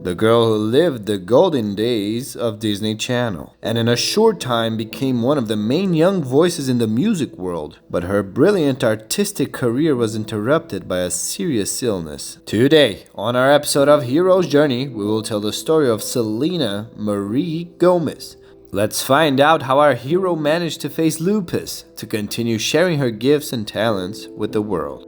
the girl who lived the golden days of Disney Channel, and in a short time became one of the main young voices in the music world. But her brilliant artistic career was interrupted by a serious illness. Today, on our episode of Hero's Journey, we will tell the story of Selena Marie Gomez. Let's find out how our hero managed to face lupus to continue sharing her gifts and talents with the world.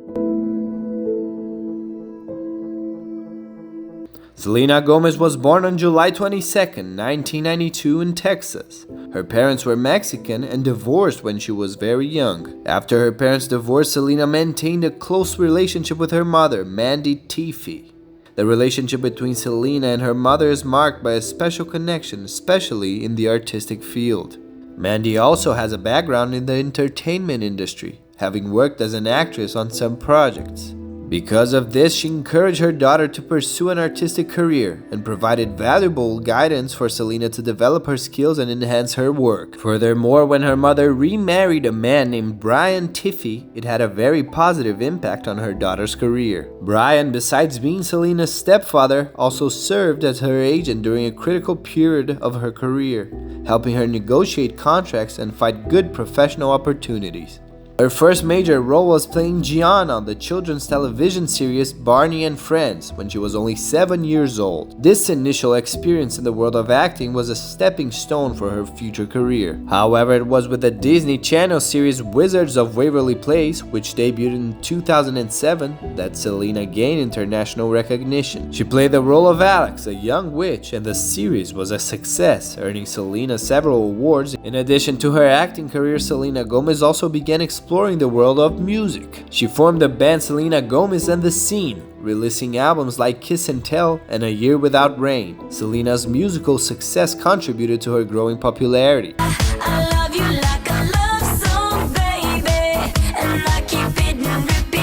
Selena Gomez was born on July 22, 1992 in Texas. Her parents were Mexican and divorced when she was very young. After her parents' divorce, Selena maintained a close relationship with her mother, Mandy Tiffy. The relationship between Selena and her mother is marked by a special connection, especially in the artistic field. Mandy also has a background in the entertainment industry, having worked as an actress on some projects. Because of this, she encouraged her daughter to pursue an artistic career and provided valuable guidance for Selena to develop her skills and enhance her work. Furthermore, when her mother remarried a man named Brian Tiffy, it had a very positive impact on her daughter's career. Brian, besides being Selena's stepfather, also served as her agent during a critical period of her career, helping her negotiate contracts and find good professional opportunities. Her first major role was playing Gianna on the children's television series Barney and Friends when she was only 7 years old. This initial experience in the world of acting was a stepping stone for her future career. However, it was with the Disney Channel series Wizards of Waverly Place, which debuted in 2007, that Selena gained international recognition. She played the role of Alex, a young witch, and the series was a success, earning Selena several awards. In addition to her acting career, Selena Gomez also began exploring the world of music. She formed the band Selena Gomez and The Scene, releasing albums like Kiss and Tell and A Year Without Rain. Selena's musical success contributed to her growing popularity. I love you like a love song, baby, and I keep it repeat.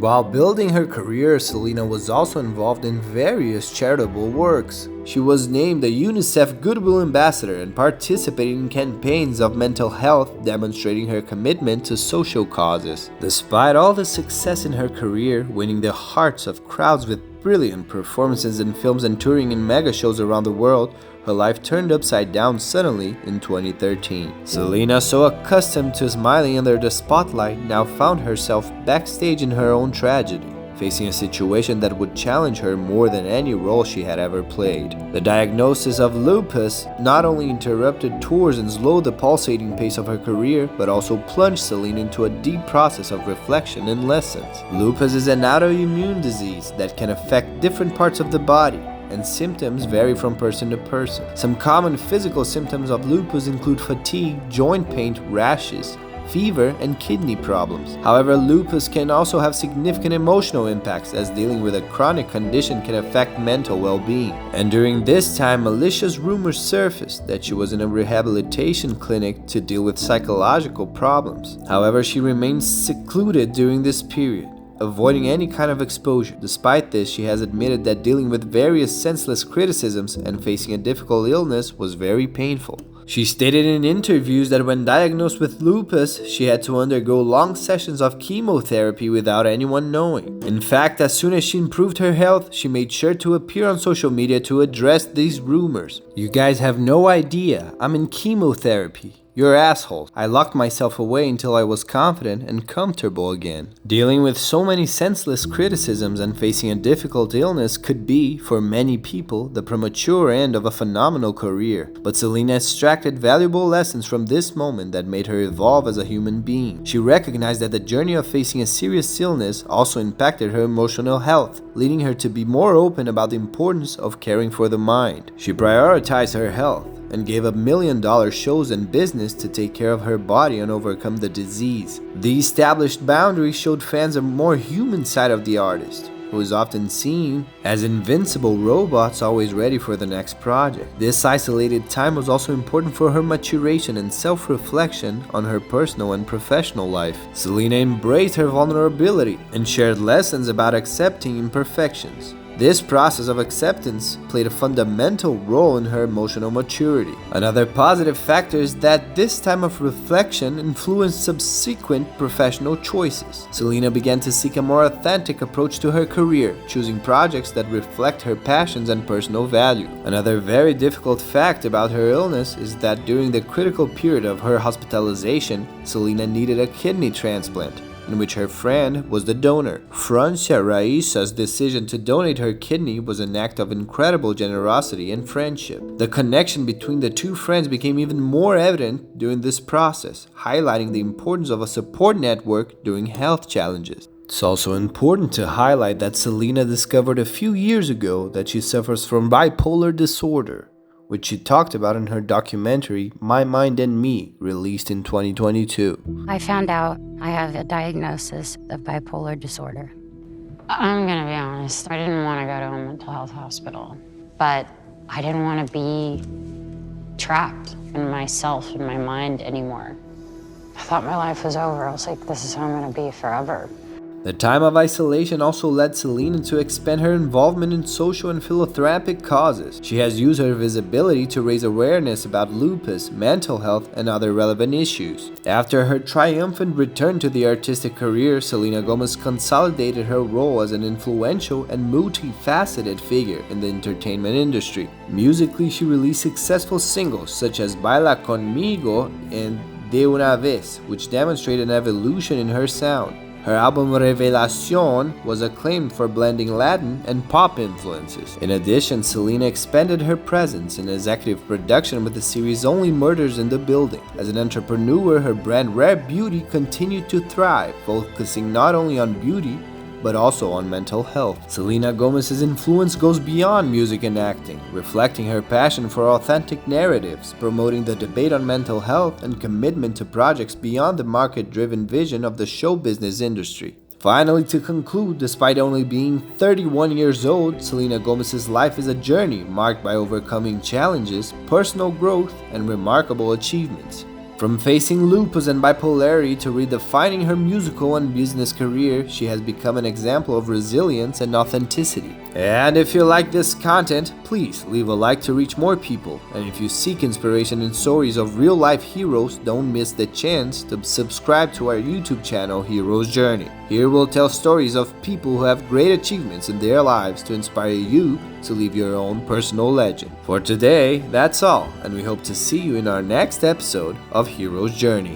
While building her career, Selena was also involved in various charitable works. She was named a UNICEF Goodwill Ambassador and participated in campaigns of mental health, demonstrating her commitment to social causes. Despite all the success in her career, winning the hearts of crowds with brilliant performances in films and touring in mega shows around the world, her life turned upside down suddenly in 2013. Selena, so accustomed to smiling under the spotlight, now found herself backstage in her own tragedy, facing a situation that would challenge her more than any role she had ever played. The diagnosis of lupus not only interrupted tours and slowed the pulsating pace of her career, but also plunged Selena into a deep process of reflection and lessons. Lupus is an autoimmune disease that can affect different parts of the body, and symptoms vary from person to person. Some common physical symptoms of lupus include fatigue, joint pain, rashes, fever, and kidney problems. However, lupus can also have significant emotional impacts, as dealing with a chronic condition can affect mental well-being. And during this time, malicious rumors surfaced that she was in a rehabilitation clinic to deal with psychological problems. However, she remained secluded during this period, avoiding any kind of exposure. Despite this, she has admitted that dealing with various senseless criticisms and facing a difficult illness was very painful. She stated in interviews that when diagnosed with lupus, she had to undergo long sessions of chemotherapy without anyone knowing. In fact, as soon as she improved her health, she made sure to appear on social media to address these rumors. "You guys have no idea, I'm in chemotherapy. You're assholes. I locked myself away until I was confident and comfortable again." Dealing with so many senseless criticisms and facing a difficult illness could be, for many people, the premature end of a phenomenal career. But Selena extracted valuable lessons from this moment that made her evolve as a human being. She recognized that the journey of facing a serious illness also impacted her emotional health, leading her to be more open about the importance of caring for the mind. She prioritized her health and gave up million-dollar shows and business to take care of her body and overcome the disease. The established boundaries showed fans a more human side of the artist, who is often seen as invincible robots always ready for the next project. This isolated time was also important for her maturation and self-reflection on her personal and professional life. Selena embraced her vulnerability and shared lessons about accepting imperfections. This process of acceptance played a fundamental role in her emotional maturity. Another positive factor is that this time of reflection influenced subsequent professional choices. Selena began to seek a more authentic approach to her career, choosing projects that reflect her passions and personal value. Another very difficult fact about her illness is that during the critical period of her hospitalization, Selena needed a kidney transplant, in which her friend was the donor. Francia Raisa's decision to donate her kidney was an act of incredible generosity and friendship. The connection between the two friends became even more evident during this process, highlighting the importance of a support network during health challenges. It's also important to highlight that Selena discovered a few years ago that she suffers from bipolar disorder, which she talked about in her documentary My Mind and Me, released in 2022. I found out I have a diagnosis of bipolar disorder. I'm gonna be honest, I didn't want to go to a mental health hospital, but I didn't want to be trapped in myself and my mind anymore. I thought my life was over. I was like, this is how I'm gonna be forever. The time of isolation also led Selena to expand her involvement in social and philanthropic causes. She has used her visibility to raise awareness about lupus, mental health, and other relevant issues. After her triumphant return to the artistic career, Selena Gomez consolidated her role as an influential and multifaceted figure in the entertainment industry. Musically, she released successful singles such as Baila Conmigo and De Una Vez, which demonstrate an evolution in her sound. Her album Revelación was acclaimed for blending Latin and pop influences. In addition, Selena expanded her presence in executive production with the series Only Murders in the Building. As an entrepreneur, her brand Rare Beauty continued to thrive, focusing not only on beauty, but also on mental health. Selena Gomez's influence goes beyond music and acting, reflecting her passion for authentic narratives, promoting the debate on mental health, and commitment to projects beyond the market-driven vision of the show business industry. Finally, to conclude, despite only being 31 years old, Selena Gomez's life is a journey marked by overcoming challenges, personal growth, and remarkable achievements. From facing lupus and bipolarity to redefining her musical and business career, she has become an example of resilience and authenticity. And if you like this content, please leave a like to reach more people. And if you seek inspiration in stories of real-life heroes, don't miss the chance to subscribe to our YouTube channel, Hero's Journey. Here we'll tell stories of people who have great achievements in their lives to inspire you to live your own personal legend. For today, that's all, and we hope to see you in our next episode of Hero's Journey.